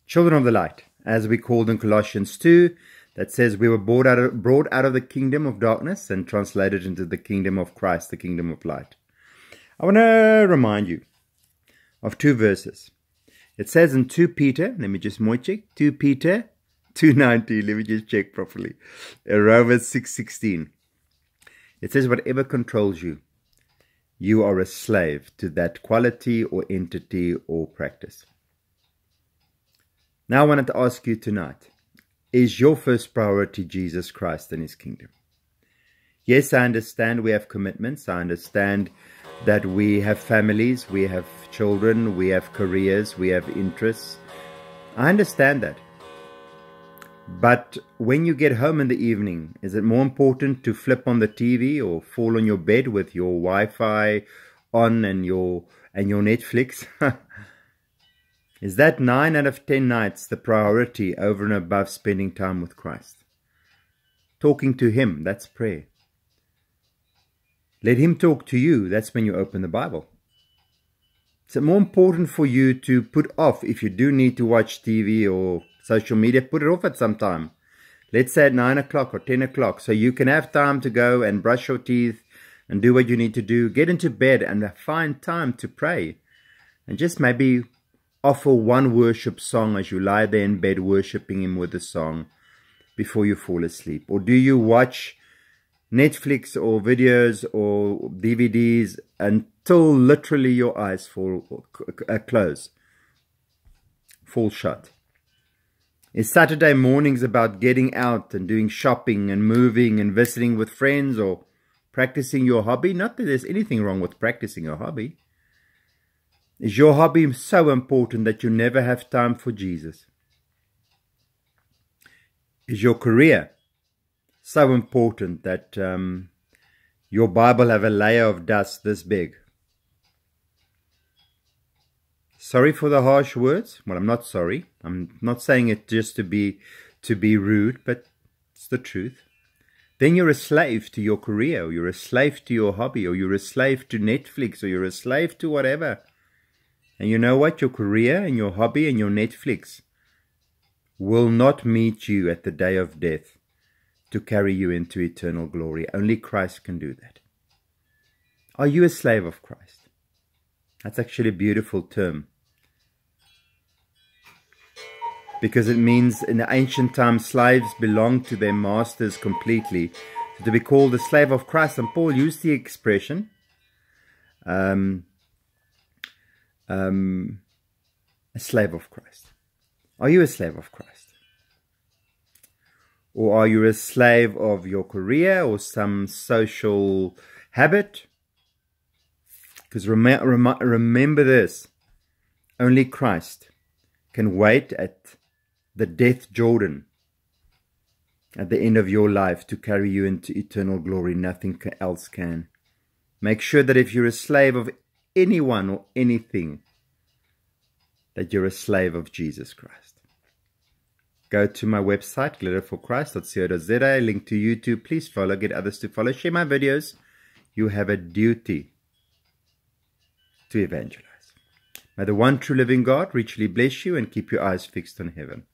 children of the light, as we called in Colossians 2, that says we were brought out of the kingdom of darkness and translated into the kingdom of Christ, the kingdom of light. I want to remind you of two verses. It says in 2 Peter, let me just more check, 2 Peter 2:19, let me just check properly. Romans 6:16. It says, whatever controls you, you are a slave to that quality or entity or practice. Now I wanted to ask you tonight, is your first priority Jesus Christ and His kingdom? Yes, I understand we have commitments. I understand that we have families, we have children, we have careers, we have interests. I understand that. But when you get home in the evening, is it more important to flip on the TV or fall on your bed with your Wi-Fi on and your Netflix? Is that 9 out of 10 nights the priority over and above spending time with Christ? Talking to Him, that's prayer. Let Him talk to you, that's when you open the Bible. Is it more important for you to put off, if you do need to watch TV or social media, put it off at some time. Let's say at 9 o'clock or 10 o'clock, so you can have time to go and brush your teeth and do what you need to do. Get into bed and find time to pray. And just maybe offer one worship song as you lie there in bed worshiping Him with a song before you fall asleep. Or do you watch Netflix or videos or DVDs until literally your eyes fall shut? Is Saturday mornings about getting out and doing shopping and moving and visiting with friends or practicing your hobby? Not that there's anything wrong with practicing a hobby. Is your hobby so important that you never have time for Jesus? Is your career so important that your Bible have a layer of dust this big? Sorry for the harsh words. Well, I'm not sorry. I'm not saying it just to be rude, but it's the truth. Then you're a slave to your career, or you're a slave to your hobby, or you're a slave to Netflix, or you're a slave to whatever. And you know what? Your career and your hobby and your Netflix will not meet you at the day of death to carry you into eternal glory. Only Christ can do that. Are you a slave of Christ? That's actually a beautiful term, because it means in the ancient times slaves belonged to their masters completely. So to be called a slave of Christ, and Paul used the expression a slave of Christ. Are you a slave of Christ? Or are you a slave of your career or some social habit? Because remember this, only Christ can wait at the death Jordan at the end of your life to carry you into eternal glory. Nothing else can. Make sure that if you're a slave of anyone or anything, that you're a slave of Jesus Christ. Go to my website, glitterforchrist.co.za, link to YouTube. Please follow, get others to follow, share my videos. You have a duty to evangelize. May the one true living God richly bless you and keep your eyes fixed on heaven.